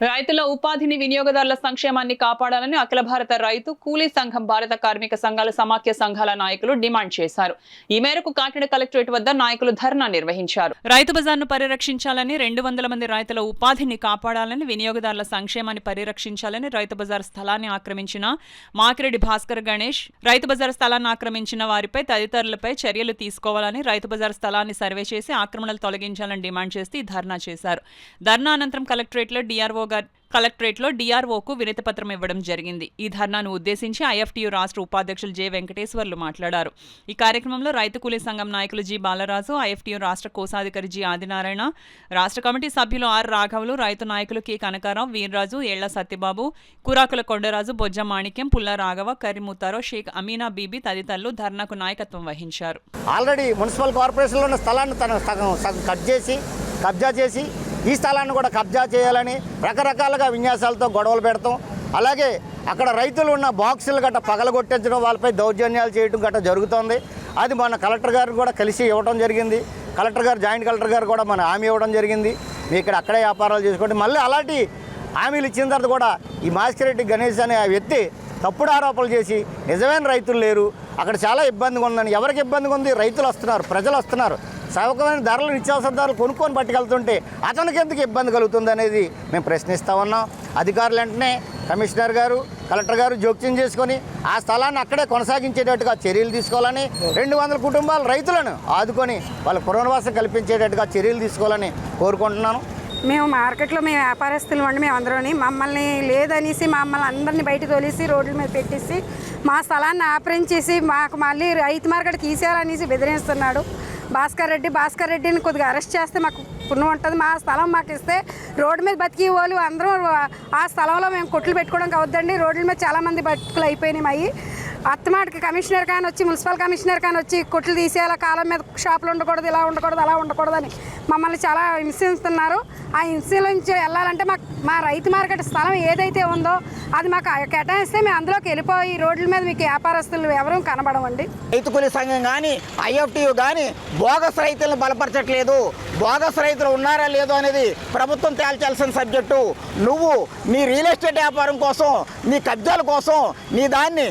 రైతుల ఉపాధిని వినియోగదారుల సంక్షేమాన్ని కాపాడాలని అఖిల భారత రైతు కూలీ సంఘం భారత కార్మిక సంఘాల సమాఖ్య సంఘాల నాయకులు డిమాండ్ చేశారు. ఈ మేరకు కాకినాడ కలెక్టరేట్ వద్ద నాయకులు ధర్నా నిర్వహించారు. రైతు బజార్ను పరిరక్షించాలని, 200 మంది రైతుల ఉపాధిని కాపాడాలని, వినియోగదారుల సంక్షేమాన్ని పరిరక్షించాలని, రైతు బజార్ స్థలాన్ని ఆక్రమించిన మాకిరెడ్డి భాస్కర్ గణేష్, రైతు బజార్ స్థలాన్ని ఆక్రమించిన వారిపై తదితరులపై చర్యలు తీసుకోవాలని, రైతు బజార్ స్థలాన్ని సర్వే చేసి ఆక్రమణలు తొలగించాలని డిమాండ్ చేస్తూ ఈ ధర్నా చేశారు. ధర్నా అనంతరం కలెక్టరేట్లో డిఆర్ఓకు వినతిపత్రం ఇవ్వడం జరిగింది. ఈ ధర్నాను ఉద్దేశించి ఐఎఫ్టియు రాష్ట్ర ఉపాధ్యక్షులు జె వెంకటేశ్వర్లు మాట్లాడారు. ఈ కార్యక్రమంలో రైతు కూలీ సంఘం నాయకులు జి బాలరాజు, ఐఎఫ్టియు రాష్ట్ర కోశాధికారి జి ఆదినారాయణ, రాష్ట్ర కమిటీ సభ్యులు ఆర్ రాఘవులు, రైతు నాయకులు కె కనకారావు, వీర్రాజు, ఏళ్ల సత్యబాబు, కురాకుల కొండరాజు, బొజ్జ మాణిక్యం, పుల్ల రాఘవ, కరిముతారో, షేక్ అమీనా బీబీ తదితరులు ధర్నాకు నాయకత్వం వహించారు. ఆల్రెడీ మున్సిపల్ కార్పొరేషన్లో ఉన్న స్థలాన్ని తన కబ్జా చేసి ఈ స్థలాన్ని కూడా కబ్జా చేయాలని రకరకాలుగా విన్యాసాలతో గొడవలు పెడతాం. అలాగే అక్కడ రైతులు ఉన్న బాక్సులు గట్ట పగలగొట్టించడం, వాళ్ళపై దౌర్జన్యాలు చేయడం గట్ట జరుగుతుంది. అది మన కలెక్టర్ గారు కూడా కలిసి ఇవ్వడం జరిగింది. కలెక్టర్ గారు, జాయింట్ కలెక్టర్ గారు కూడా మన హామీ ఇవ్వడం జరిగింది. మీ ఇక్కడ అక్కడే వ్యాపారాలు చేసుకోండి. మళ్ళీ అలాంటి హామీలు ఇచ్చిన తర్వాత కూడా ఈ మాస్కిరెడ్డి గణేష్ అనే ఆ వ్యక్తి తప్పుడు ఆరోపణలు చేసి నిజమైన రైతులు లేరు, అక్కడ చాలా ఇబ్బందిగా ఉందని. ఎవరికి ఇబ్బందిగా ఉంది? రైతులు వస్తున్నారు, ప్రజలు వస్తున్నారు. సవకమైన ధరలు, నిత్యావసర ధరలు కొనుక్కొని పట్టుకెళ్తుంటే అతనికి ఎందుకు ఇబ్బంది కలుగుతుంది అనేది మేము ప్రశ్నిస్తూ ఉన్నాం. అధికారులు వెంటనే కమిషనర్ గారు, కలెక్టర్ గారు జోక్యం చేసుకొని ఆ స్థలాన్ని అక్కడే కొనసాగించేటట్టుగా చర్యలు తీసుకోవాలని, 200 కుటుంబాల రైతులను ఆదుకొని వాళ్ళ పునర్వాసం కల్పించేటట్టుగా చర్యలు తీసుకోవాలని కోరుకుంటున్నాను. మేము మార్కెట్లో మేము వ్యాపారస్తులు అండి, మేము అందరూని మమ్మల్ని లేదనేసి మమ్మల్ని అందరినీ బయట తోలేసి రోడ్ల మీద పెట్టేసి మా స్థలాన్ని ఆపరించేసి మాకు మళ్ళీ రైతు మార్కెట్ తీసేయాలనేసి బెదిరిస్తున్నాడు. భాస్కర్ రెడ్డిని కొద్దిగా అరెస్ట్ చేస్తే మాకు పుణ్యం ఉంటుంది. మా స్థలం మాకు ఇస్తే రోడ్డు మీద బతికి వాళ్ళు అందరూ ఆ స్థలంలో మేము కొట్లు పెట్టుకోవడానికి అవద్దండి. రోడ్ల మీద చాలామంది బతుకులు అయిపోయినాయి. అవి అత్తమాటికి కమిషనర్ కానీ వచ్చి, మున్సిపల్ కమిషనర్ కానీ వచ్చి కొట్లు తీసేయాల, కాలం మీద షాపులు ఉండకూడదు, ఇలా ఉండకూడదు, అలా ఉండకూడదు అని మమ్మల్ని చాలా హింసిస్తున్నారు. ఆ హింస నుంచి వెళ్ళాలంటే మా రైతు మార్కెట్ స్థలం ఏదైతే ఉందో అది మాకు కేటాయిస్తే మేము అందులోకి వెళ్ళిపోయి రోడ్ల మీద మీకు వ్యాపారస్తులు ఎవరూ కనబడవండి. రైతు కూలీ సంఘం కానీ ఐఎఫ్టియు కానీ బోగస్ రైతులను బలపరచట్లేదు. బోగస్ రైతులు ఉన్నారా లేదో అనేది ప్రభుత్వం తేల్చాల్సిన సబ్జెక్టు. నువ్వు నీ రియల్ ఎస్టేట్ వ్యాపారం కోసం, నీ కబ్జాల కోసం, నీ దాన్ని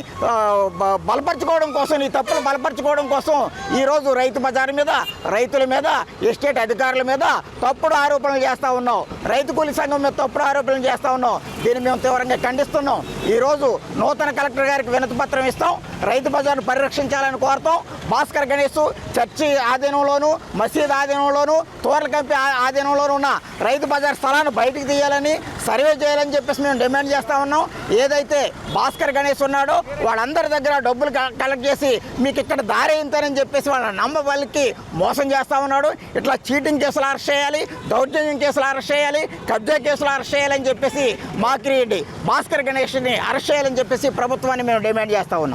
బలపరచుకోవడం కోసం, నీ తప్పులు బలపరచుకోవడం కోసం ఈరోజు రైతు బజారు మీద, రైతుల మీద, ఎస్టేట్ అధికారుల మీద తప్పుడు ఆరోపణలు చేస్తూ ఉన్నావు. రైతు కూలీ సంఘం మీద తప్పుడు ఆరోపణలు చేస్తూ ఉన్నావు. దీన్ని మేము తీవ్రంగా ఖండిస్తున్నాం. ఈరోజు నూతన కలెక్టర్ గారికి వినతి పత్రం ఇస్తాం. రైతు బజార్ను పరిరక్షించాలని కోరుతాం. భాస్కర్ గణేష్ చర్చి ఆధీనంలోను, మసీద్ ఆధీనంలోను, తోరల కంపి ఆధీనంలోనూ ఉన్న రైతు బజార్ స్థలాన్ని బయటికి తీయాలని, సర్వే చేయాలని చెప్పేసి మేము డిమాండ్ చేస్తూ ఉన్నాం. ఏదైతే భాస్కర్ గణేష్ ఉన్నాడో వాళ్ళందరి దగ్గర డబ్బులు కలెక్ట్ చేసి మీకు ఇక్కడ దారి ఇంతనని చెప్పేసి వాళ్ళని నమ్మబలికి మోసం చేస్తూ ఉన్నాడు. ఇట్లా చీటింగ్ కేసులు అరెస్ట్ చేయాలి, దౌర్జన్యం కేసులు అరెస్ట్ చేయాలి, కబ్జా కేసులు అరెస్ట్ చేయాలని చెప్పేసి మాకిరెడ్డి భాస్కర్ గణేష్ని అరెస్ట్ చేయాలని చెప్పేసి ప్రభుత్వాన్ని మేము డిమాండ్ చేస్తూ ఉన్నాం.